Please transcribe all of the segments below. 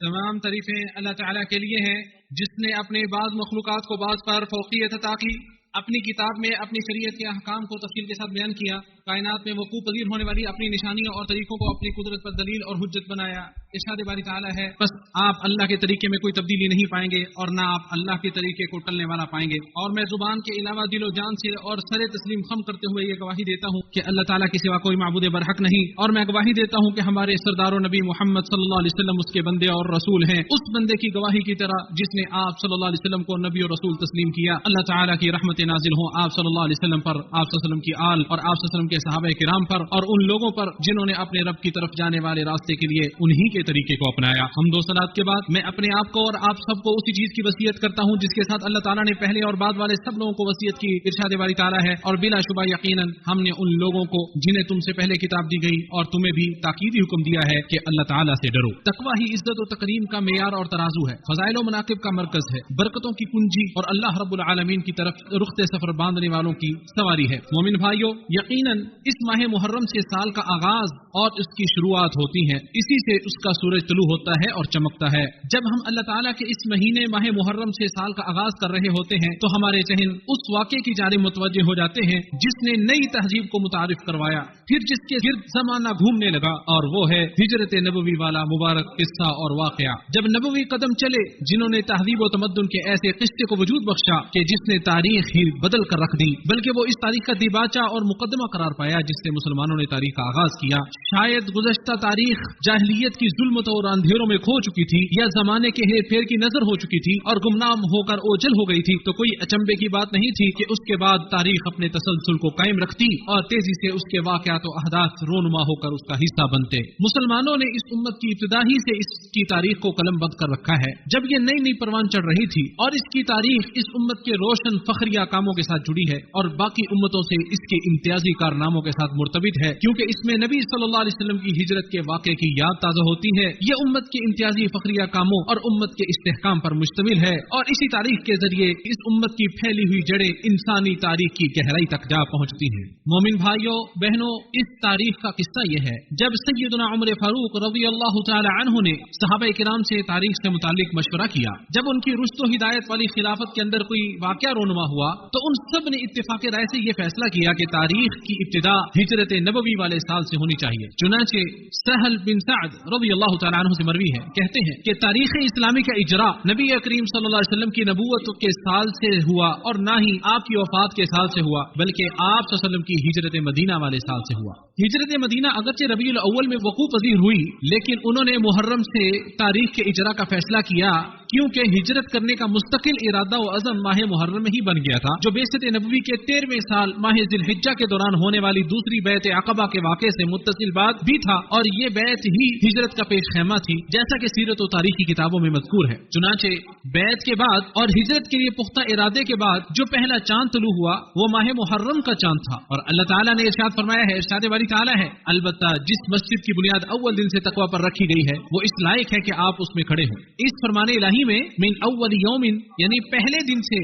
تمام تعریفیں اللہ تعالیٰ کے لیے ہیں جس نے اپنے بعض مخلوقات کو بعض پر فوقیت عطا کی، اپنی کتاب میں اپنی شریعت کے احکام کو تفصیل کے ساتھ بیان کیا، کائنات میں وقوع پذیر ہونے والی اپنی نشانیوں اور طریقوں کو اپنی قدرت پر دلیل اور حجت بنایا۔ ارشاد باری تعالیٰ ہے، بس آپ اللہ کے طریقے میں کوئی تبدیلی نہیں پائیں گے اور نہ آپ اللہ کے طریقے کو ٹلنے والا پائیں گے، اور میں زبان کے علاوہ دل و جان سے اور سر تسلیم خم کرتے ہوئے یہ گواہی دیتا ہوں کہ اللہ تعالیٰ کے سوا کوئی معبود برحق نہیں، اور میں گواہی دیتا ہوں کہ ہمارے سردار و نبی محمد صلی اللہ علیہ وسلم اس کے بندے اور رسول ہیں، اس بندے کی گواہی کی طرح جس نے آپ صلی اللہ علیہ وسلم کو نبی اور رسول تسلیم کیا۔ اللہ تعالیٰ کی رحمت نازل ہوں آپ صلی اللہ علیہ وسلم پر، آپ صلی اللہ علیہ وسلم کی آل اور آپ صلی اللہ علیہ وسلم کے صحابہ کرام پر، اور ان لوگوں پر جنہوں نے اپنے رب کی طرف جانے والے راستے کے لیے انہی کے طریقے کو اپنایا۔ حمد و صلات کے بعد میں اپنے آپ کو اور آپ سب کو اسی چیز کی وصیت کرتا ہوں جس کے ساتھ اللہ تعالیٰ نے پہلے اور بعد والے سب لوگوں کو وصیت کی۔ ارشاد باری تعالیٰ ہے، اور بلا شبہ یقیناً ہم نے ان لوگوں کو جنہیں تم سے پہلے کتاب دی گئی اور تمہیں بھی تاکیدی حکم دیا ہے کہ اللہ تعالیٰ سے ڈرو۔ تقویٰ ہی عزت و تکریم کا معیار اور ترازو ہے، فضائل و مناقب کا مرکز ہے، برکتوں کی کنجی اور اللہ رب العالمین کی طرف رخت سفر باندھنے والوں کی سواری ہے۔ مومن بھائیو، یقیناً اس ماہ محرم سے سال کا آغاز اور اس کی شروعات ہوتی ہیں، اسی سے اس کا سورج طلوع ہوتا ہے اور چمکتا ہے۔ جب ہم اللہ تعالیٰ کے اس مہینے ماہ محرم سے سال کا آغاز کر رہے ہوتے ہیں تو ہمارے ذہن اس واقعے کی جانب متوجہ ہو جاتے ہیں جس نے نئی تہذیب کو متعارف کروایا، پھر جس کے گرد زمانہ گھومنے لگا، اور وہ ہے ہجرت نبوی والا مبارک قصہ اور واقعہ۔ جب نبوی قدم چلے جنہوں نے تہذیب و تمدن کے ایسے قصے کو وجود بخشا کہ جس نے تاریخ ہی بدل کر رکھ دی، بلکہ وہ اس تاریخ کا دیباچہ اور مقدمہ قرار پایا جس سے مسلمانوں نے تاریخ کا آغاز کیا۔ شاید گزشتہ تاریخ جاہلیت کی ظلمت اور اندھیروں میں کھو چکی تھی، یا زمانے کے ہیر پھیر کی نظر ہو چکی تھی اور گمنام ہو کر اوجھل ہو گئی تھی، تو کوئی اچنبے کی بات نہیں تھی کہ اس کے بعد تاریخ اپنے تسلسل کو قائم رکھتی اور تیزی سے اس کے واقعات و احداث رونما ہو کر اس کا حصہ بنتے۔ مسلمانوں نے اس امت کی ابتدا ہی سے اس کی تاریخ کو قلم بند کر رکھا ہے۔ جب یہ نئی نئی پروان چڑھ رہی تھی اور اس کی تاریخ اس امت کے روشن فخریہ کاموں کے ساتھ جڑی ہے اور باقی امتوں سے اس کے امتیازی کارناموں کے ساتھ مرتبط ہے، کیونکہ اس میں نبی صلی اللہ علیہ وسلم کی ہجرت کے واقعے کی یاد تازہ ہوتی ہے۔ یہ امت کے امتیازی فخریہ کاموں اور امت کے استحکام پر مشتمل ہے، اور اسی تاریخ کے ذریعے اس امت کی پھیلی ہوئی جڑیں انسانی تاریخ کی گہرائی تک جا پہنچتی ہیں۔ مومن بھائیوں بہنوں، اس تاریخ کا قصہ یہ ہے، جب سیدنا عمر فاروق رضی اللہ تعالی عنہ نے صحابہ کرام سے تاریخ سے متعلق مشورہ کیا، جب ان کی رشد و ہدایت والی خلافت کے اندر کوئی واقعہ رونما ہوا تو ان سب نے اتفاق رائے سے یہ فیصلہ کیا کہ تاریخ کی ابتدا ہجرت نبوی والے سال سے ہونی چاہیے۔ چنانچہ سہل بن سعد رضی اللہ تعالیٰ عنہ سے مروی ہے، کہتے ہیں کہ تاریخ اسلامی کا اجرا نبی کریم صلی اللہ علیہ وسلم کی نبوت کے سال سے ہوا، اور نہ ہی آپ کی وفات کے سال سے ہوا، بلکہ آپ صلی اللہ علیہ وسلم کی ہجرت مدینہ والے سال سے ہوا۔ ہجرت مدینہ اگرچہ ربیع الاول میں وقوع پذیر ہوئی، لیکن انہوں نے محرم سے تاریخ کے اجرا کا فیصلہ کیا، کیونکہ ہجرت کرنے کا مستقل ارادہ و عزم ماہ محرم میں ہی بن گیا تھا، جو بعثت نبوی کے 13ویں سال ماہ ذی الحجہ کے دوران ہونے والی دوسری بیعت عقبہ کے واقعے سے متصل بات بھی تھا، اور یہ بیعت ہی ہجرت کا پیش خیمہ تھی، جیسا کہ سیرت و تاریخ کی کتابوں میں مذکور ہے۔ چنانچہ بیعت کے بعد اور ہجرت کے لیے پختہ ارادے کے بعد جو پہلا چاند طلوع ہوا وہ ماہ محرم کا چاند تھا، اور اللہ تعالیٰ نے ارشاد فرمایا ہے، ارشاد باری تعالیٰ ہے، البتہ جس مسجد کی بنیاد اول دن سے تقوی پر رکھی گئی ہے وہ اس لائق ہے کہ آپ اس میں کھڑے ہوں۔ اس فرمان الہی میں من اول یوم یعنی پہلے دن سے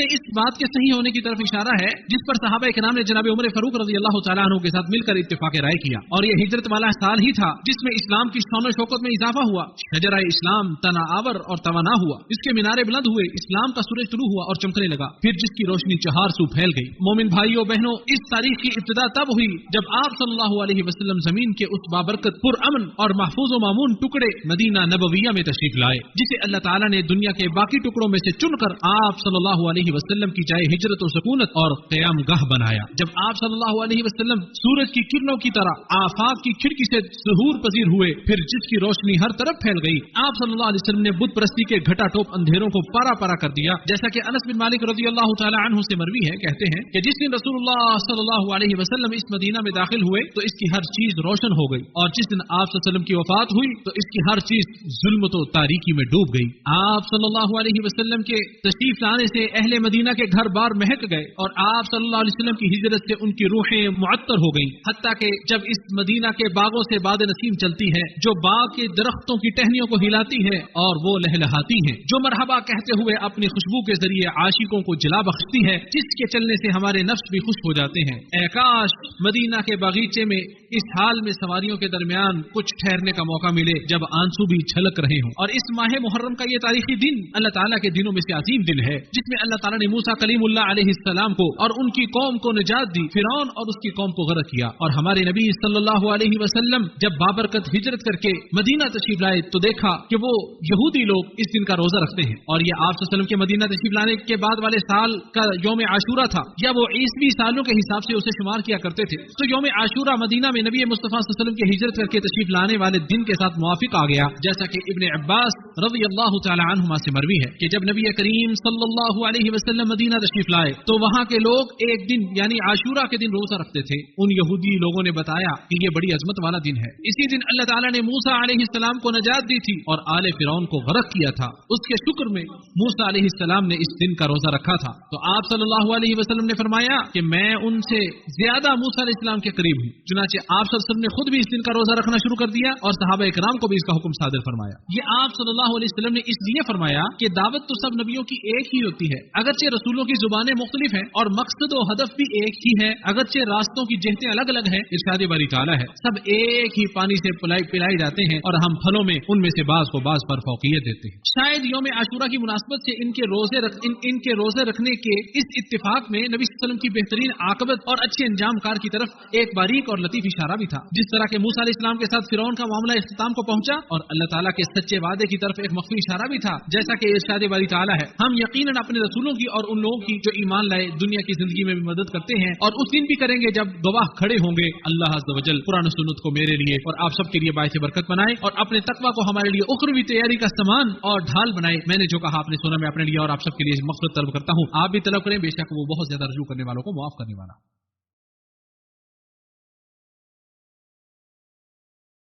اس بات کے صحیح ہونے کی طرف اشارہ ہے جس پر صحابہ کرام نے جناب عمر فاروق رضی اللہ تعالیٰ عنہ کے ساتھ مل کر اتفاق رائے کیا، اور یہ ہجرت والا سال ہی تھا جس میں اسلام کی شان و شوکت میں اضافہ ہوا، شجرہ اسلام تنا آور اور توانا ہوا، اس کے مینارے بلند ہوئے، اسلام کا سورج طلوع ہوا اور چمکنے لگا، پھر جس کی روشنی چہار سو پھیل گئی۔ مومن بھائیوں بہنوں، اس تاریخ کی ابتدا تب ہوئی جب آپ صلی اللہ علیہ وسلم زمین کے اس بابرکت پر امن اور محفوظ و مامون ٹکڑے مدینہ نبویہ میں تشریف لائے، جسے اللہ تعالیٰ نے دنیا کے باقی ٹکڑوں میں سے چن کر آپ صلی اللہ علیہ وسلم کی جائے ہجرت و سکونت اور قیام گاہ بنایا۔ جب آپ صلی اللہ علیہ وسلم سورج کی کرنوں کی طرح آفاق کی کھڑکی سے ظہور پذیر ہوئے، پھر جس کی روشنی ہر طرف پھیل گئی، آپ صلی اللہ علیہ وسلم نے بت پرستی کے گھٹا ٹوپ اندھیروں کو پارا پارا کر دیا، جیسا کہ انس بن مالک رضی اللہ تعالی عنہ سے مروی ہے، کہتے ہیں کہ جس دن رسول اللہ صلی اللہ علیہ وسلم اس مدینہ میں داخل ہوئے تو اس کی ہر چیز روشن ہو گئی، اور جس دن آپ صلی اللہ علیہ وسلم کی وفات ہوئی تو اس کی ہر چیز ظلمت و تاریکی میں ڈوب گئی۔ آپ صلی اللہ علیہ وسلم کے تشریف لانے سے اہل مدینہ کے گھر بار مہک گئے، اور آپ صلی اللہ علیہ وسلم کی ہجرت سے ان کی روحیں معطر ہو گئیں، حتیٰ کہ جب اس مدینہ کے باغوں سے باد نسیم چلتی ہے جو باغ کے درختوں کی ٹہنیوں کو ہلاتی ہے اور وہ لہلہاتی ہیں، جو مرحبا کہتے ہوئے اپنی خوشبو کے ذریعے عاشقوں کو جلا بخشتی ہے، جس کے چلنے سے ہمارے نفس بھی خوش ہو جاتے ہیں۔ اے کاش مدینہ کے باغی बगीचे में इस हाल में सवारियों के दरमियान कुछ ठहरने का मौका मिले जब आंसू भी छलक रहे हों। और इस माह मुहर्रम का ये तारीखी दिन अल्लाह ताला के दिनों में से अजीम दिन है, जिसमें अल्लाह ताला ने मूसा कलीमुल्लाह अलैहिस्सलाम को और उनकी कौम को निजात दी, फिरौन और उसकी कौम को गर्क किया। और हमारे नबी सल्लल्लाहु अलैहि वसल्लम जब बाबरकत हिजरत करके मदीना तशरीफ लाए तो देखा कि वो यहूदी लोग इस दिन का रोजा रखते हैं। और ये आप सल्लल्लाहु अलैहि वसल्लम के मदीना तशरीफ लाने के बाद वाले साल का यौम आशूरा था, या वो ईसवी सालों के हिसाब से उसे शुमार किया करते थे। तो यौम आशूरा मदीना में नबी मुस्तफा सल्लल्लाहु अलैहि वसल्लम के हिजरत करके तशरीफ लाने वाले दिन के साथ मुवाफिक आ गया, जैसा कि इब्ने अब्बास रज़ियल्लाहु तआला अन्हुमा से मरवी है कि जब नबी करीम सल्लल्लाहु अलैहि वसल्लम मदीना तशरीफ लाए तो वहाँ के लोग एक दिन यानी आशूरा के दिन रोजा रखते थे। उन यहूदी लोगों ने बताया कि ये बड़ी अजमत वाला दिन है। इसी दिन अल्लाह ताला ने मूसा अलैहिस्सलाम को नजात दी थी और आले फिरौन को गर्क किया था। उसके शुक्र में मूसा अलैहिस्सलाम ने इस दिन का रोजा रखा था। तो आप सल्लल्लाहु अलैहि वसल्लम ने फरमाया कि मैं उनसे ज्यादा मूसा अलैहिस्सलाम के करीब हूँ। चुनांचे आप सल्लल्लाहु अलैहि वसल्लम ने खुद भी इस दिन का रोजा रखना शुरू कर दिया और सहाबा इकराम को भी इसका हुक्म सादिर फरमाया। ये आप सल्लल्लाहु अलैहि वसल्लम ने इसलिए फरमाया कि दावत तो सब नबियों की एक ही होती है, अगरचे रसूलों की जुबानें मुख्तलिफ हैं और मकसद और हदफ भी एक ही है, अगरचे रास्तों की जिहतें अलग अलग हैं। इरशाद बारी ताला है, सब एक ही पानी से पिलाए जाते हैं और हम फलों में उनमें से बाज को बाज पर फौकियत देते हैं। शायद यौम आशूरा की मुनासबत से इनके रोजे रखने के इस इत्तिफाक में नबी सल्लल्लाहु अलैहि वसल्लम की बेहतरीन आकबत और अच्छे अंजाम कार की तरफ एक बारीक और लतीफ इशारा भी था। जिस तरह के मूसा अलैहिस्सलाम के साथ फिरौन का मामला इख्तिताम को पहुंचा और अल्लाह ताला के सच्चे वादे की तरफ एक मख्फी इशारा भी था, जैसा कि इरशाद बारी ताला है, हम यकीनन अपने रसूलों की और उन लोगों की जो ईमान लाए दुनिया की जिंदगी में भी मदद करते हैं और उस दिन भी करेंगे जब गवाह खड़े होंगे। अल्लाह अज़्ज़ व जल कुरान सुन्नत को मेरे लिए और आप सबके लिए बायसे बरकत बनाए और अपने तकवा को हमारे लिए उखरवी तैयारी का सामान और ढाल बनाए। मैंने जो कहा आपने सुना, मैं अपने लिए और आप सबके लिए मग़फ़िरत तलब करता हूँ। आप भी तलब करें, बेशक वो बहुत ज्यादा रजू करने वालों को मुआफ करने वाला।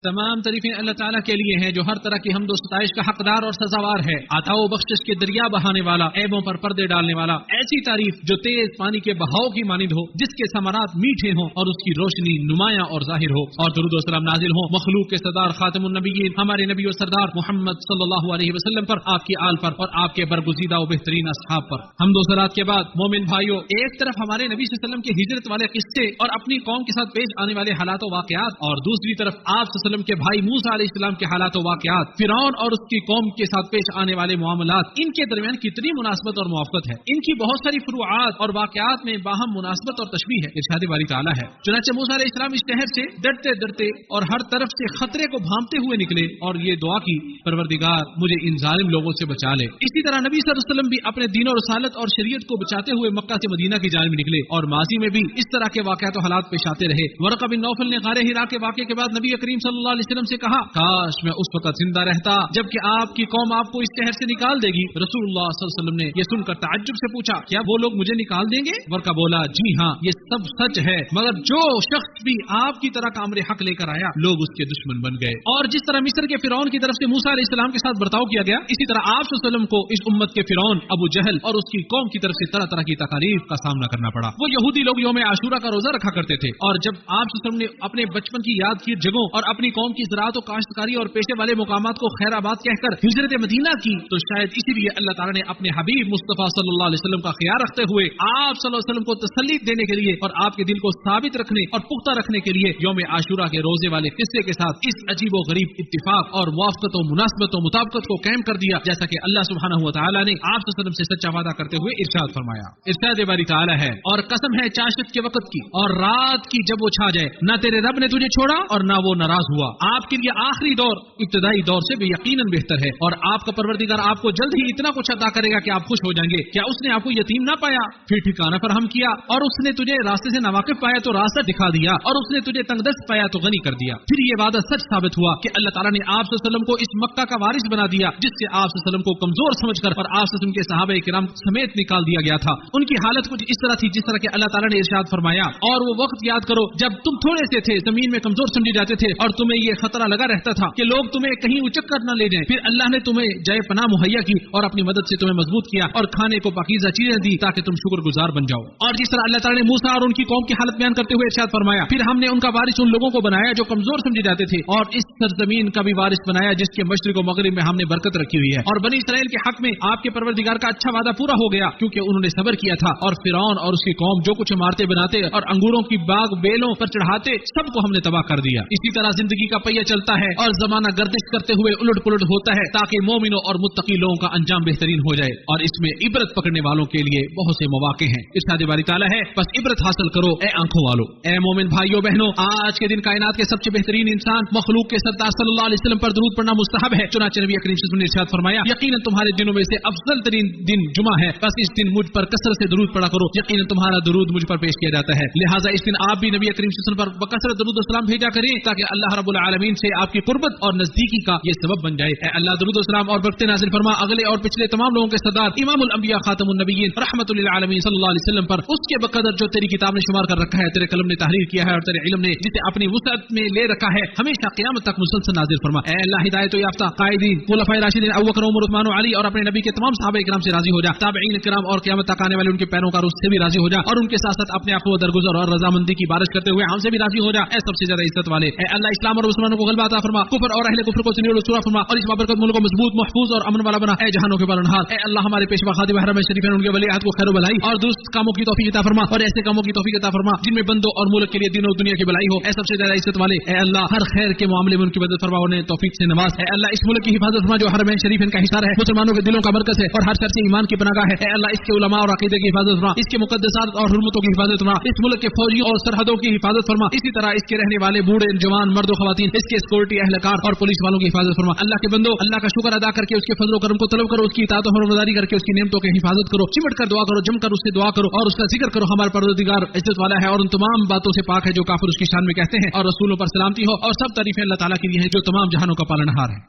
तमाम तारीफें अल्लाह ताला के लिए हैं जो हर तरह की हमद व सताइश का हकदार और सजावार है, अता व बख्शिश के दरिया बहाने वाला, ऐबों पर पर्दे डालने वाला। ऐसी तारीफ जो तेज पानी के बहाव की मानिंद हो, जिसके समरात मीठे हों और उसकी रोशनी नुमाया और जाहिर हो। और दुरूद व सलाम नाजिल हो मखलूक के सरदार खातिमुन नबिय्यीन हमारे नबी व सरदार मोहम्मद सल्लल्लाहु अलैहि वसल्लम पर, आपकी आल पर और आपके बरगुज़ीदा व बेहतरीन असहाब पर। हम्द व सलात के बाद मोमिन भाइयों, एक तरफ हमारे नबी सल्लल्लाहु अलैहि वसल्लम के हिजरत वाले किस्से और अपनी कौम के साथ पेश आने वाले हालात व वाक़यात, और दूसरी तरफ आप के भाई मूसा अलैहिस्सलाम के हालात व वाक़यात, फिरौन और उसकी कौम के साथ पेश आने वाले मामलात, इनके दरमियान कितनी मुनासबत और मुआफ़क़त है। इनकी बहुत सारी फुरूआत और वाक़यात में बाहम मुनासबत और तशबीह है। इरशाद बारी ताला है, चुनांचे मूसा अलैहिस्सलाम इस शहर से डरते डरते और हर तरफ से खतरे को भांपते हुए निकले और ये दुआ की, परवरदिगार मुझे इन जालिम लोगों से बचा ले। इसी तरह नबी सल्लल्लाहु अलैहि वसल्लम भी अपने दीन और रसालत और शरीयत को बचाते हुए मक्का से मदीना की जानिब निकले और माजी में भी इस तरह के वाक़यात और हालात पेश आते रहे। वरक़ा बिन नौफल ने गारे हिरा के वाक़े के बाद नबी करीम सल्लल्लाहु अलैहि वसल्लम से कहा, काश मैं उस वक्त जिंदा रहता जबकि आपकी कौम आपको इस शहर से निकाल देगी। रसूलुल्लाह सल्लल्लाहु अलैहि वसल्लम ने यह सुनकर ताज्जुब से पूछा, क्या वो लोग मुझे निकाल देंगे? वरक़ा बोला, जी हाँ, ये सब सच है, मगर जो शख्स भी आपकी तरह का अमरे हक लेकर आया लोग उसके दुश्मन बन गए। और जिस तरह मिस्र के फिरौन की तरफ से मूसा अलैहिस्सलाम के साथ बर्ताव किया गया, इसी तरह आप सल्लल्लाहु अलैहि वसल्लम को इस उम्मत के फिरौन अबू जहल और उसकी कौम की तरफ से तरह तरह की तकालीफ का सामना करना पड़ा। वो यहूदी लोग यौम आशूरा का रोजा रखा करते थे और जब आप सल्लल्लाहु अलैहि वसल्लम ने अपने बचपन की याद की जगहों और अपनी कौम की ज़राअत और काश्तकारी और पेशे वाले मुकामात को खैराबाद कहकर हिजरत मदीना की, तो शायद इसीलिए अल्लाह ताला ने अपने हबीब मुस्तफा सल्लल्लाहु अलैहि वसल्लम का ख्याल रखते हुए आप सल्लल्लाहु अलैहि वसल्लम को तसल्ली देने के लिए और आपके दिल को साबित रखने और पुख्ता रखने के लिए यौम आशूरा के रोजे वाले किस्से के साथ इस अजीब व गरीब इत्तिफाक और मुआफ़क़त व मुनासबत व मुताबिकत को कायम कर दिया, जैसा कि अल्लाह सुब्हानहू व तआला ने आप सल्लल्लाहु अलैहि वसल्लम से सच्चा वादा करते हुए इरशाद फरमाया। इरशाद बारी तआला है, और कसम है चाशत के वक्त की और रात की जब वो छा जाए, न तेरे रब ने तुझे छोड़ा और न वो नाराज हुआ। आपके लिए आखिरी दौर इब्तिदाई दौर से भी यकीनन बेहतर है और आपका परवरदिगार आपको जल्द ही इतना कुछ अता करेगा कि आप खुश हो जाएंगे। क्या उसने आपको यतीम ना पाया फिर ठिकाना पर हम किया, और उसने तुझे रास्ते से नावाकिफ पाया तो रास्ता दिखा दिया, और उसने तुझे तंगदस्त पाया तो गनी कर दिया। फिर ये वादा सच साबित हुआ कि अल्लाह ताला ने आप सल्लल्लाहु अलैहि वसल्लम को इस मक्का का वारिस बना दिया, जिससे आप सल्लल्लाहु अलैहि वसल्लम को कमजोर समझकर और आप सल्लल्लाहु अलैहि वसल्लम के सहाबा किराम समेत निकाल दिया गया था। उनकी हालत कुछ इस तरह थी जिस तरह के अल्लाह ताला ने इरशाद फरमाया, और वो वक्त याद करो जब तुम थोड़े से थे, जमीन में कमजोर समझे जाते थे और तुम्हें ये खतरा लगा रहता था कि लोग तुम्हें कहीं उचक कर न ले जाएं। फिर अल्लाह ने तुम्हें जय पनाह मुहैया की और अपनी मदद से तुम्हें मजबूत किया और खाने को पाकीज़ा चीजें दी ताकि तुम शुक्रगुजार बन जाओ। और जिस तरह अल्लाह ताला ने मूसा और उनकी कौम की हालत बयान करते हुए इरशाद फरमाया, फिर हमने उनका वारिस उन लोगों को बनाया जो कमजोर समझे जाते थे, और इस सरजमीन का भी वारिस बनाया जिसके मशरिक और मगरिब में हमने बरकत रखी हुई है। और बनी इसराइल के हक में आपके परवरदिगार का अच्छा वादा पूरा हो गया, क्योंकि उन्होंने सब्र किया था। और फिरौन और उसकी कौम जो कुछ इमारतें बनाते और अंगूरों की बाग बेलों पर चढ़ाते, सबको हमने तबाह कर दिया। इसी तरह जिंदगी का पहिया चलता है और जमाना गर्दिश करते हुए उलट पुलट होता है, ताकि मोमिनों और मुत्तकी लोगों का अंजाम बेहतरीन हो जाए। और इसमें इबरत पकड़ने वालों के लिए बहुत से मौके हैं। इरशाद बारी ताला है, बस इबरत हासिल करो ए आंखों वालों। ए मोमिन भाइयों बहनों, आज के दिन कायनात के सबसे बेहतरीन इंसान मखलूक के सरदार सल्लल्लाहु अलैहि वसल्लम पर दरूद पढ़ना मुस्तहब है। चुनांचे नबी करीम सल्लल्लाहु अलैहि वसल्लम ने इरशाद फरमाया, यकीनन तुम्हारे दिनों में से अफजल तरीन दिन जुमा है, बस इस दिन मुझ पर कसरत से दरूद पढ़ा करो, यकीनन तुम्हारा दरूद मुझ पर पेश किया जाता है। लिहाजा इस दिन आप भी नबी करीम सल्लल्लाहु अलैहि वसल्लम पर बकसरत दरूद और सलाम भेजा करें, ताकि अल्लाह रब्बुल आलमीन से आपकी कुर्बत और नजदीकी का ये सबब बन जाए। ए अल्लाह दरूद और सलाम और बरकतें नाज़िल फरमा अगले और पिछले तमाम लोगों के सरदार इमामुल अंबिया खातमुन नबिय्यीन रहमतुल लिल आलमीन सल्लल्लाहु अलैहि वसल्लम पर, उसके बकदर जो तेरी किताब ने शुमार कर रखा है, तेरे कलम ने तहरीर किया है और तेरे इल्म ने जिसे अपनी वुसअत में ले रखा है, हमेशा क़यामत तक मुसलसल नाज़िल फरमा। ए अल्लाह हिदायत याफ्ता कायदीन खुलफाए राशिदीन अबू बकर उमर उस्मान अली और अपने नबी के तमाम सहाबा इकराम से राजी हो जा, ताबईन किराम और क़यामत तक आने वाले उनके पैरोकार उससे भी राजी हो जा, और उनके साथ साथ अपने आप को दरगुजर और रजामंदी की बारिश करते हुए हमसे भी राजी हो जा। ए सबसे ज्यादा इज्जत वाले, ए अल्लाह इस्लाम और मुसलमानों को गलबा अता फरमा, कुफर और अहले कुफर को ज़लील और रुसवा फरमा, और इस बाबरकत मुल्क को मजबूत महफूज और अमन वाला बना। ए जहानों के पालनहार, ए अल्लाह हमारे पेशवा खादिम हरम शरीफ उनके वलीअहद को खैर भलाई और दुरुस्त कामों की तौफीक अता फरमा, और ऐसे कामों की तौफीक अता फरमा जिनमें बंदों और मुल्क के लिए दीन और दुनिया की भलाई हो। ए सबसे ज्यादा इज्जत वाले, ए अल्लाह हर खैर के मामले में उनकी मदद फरमा, उन्हें तौफीक से नवाज। ए अल्लाह इस मुल्क की हिफाजत फरमा जो हरम शरीफ इनका हिस्सा है, मुसलमानों के दिलों का मरकज है और हर शर से ईमान की पनाहगाह है। ए अल्लाह इसके उलमा और अकीदे की हिफाजत फरमा, इसके मुकद्दसात और हुर्मतों की हिफाजत फरमा, इस मुल्क के फौजियों और सरहदों की हिफाजत फरमा, इसी तरह इसके रहने वाले बूढ़े जवान मर्द और खवातीन, इसके सिक्योरिटी अहलकार और पुलिस वालों की हिफाजत फरमा। अल्लाह के बंदो, अल्लाह का शुक्र अदा करके उसके फजल करम को तलब करो, उसकी इताअत और फरमाबरदारी करके उसकी नेमतों की हिफाजत करो, चिमट कर दुआ करो, जमकर उससे दुआ करो और उसका जिक्र करो। हमारा परवरदिगार इज्जत वाला है और उन तमाम बातों से पाक है जो काफिर उसकी शान में कहते हैं, और रसूलों पर सलामती हो और सब तारीफें अल्लाह ताला की है जो तमाम जहानों का पालनहार है।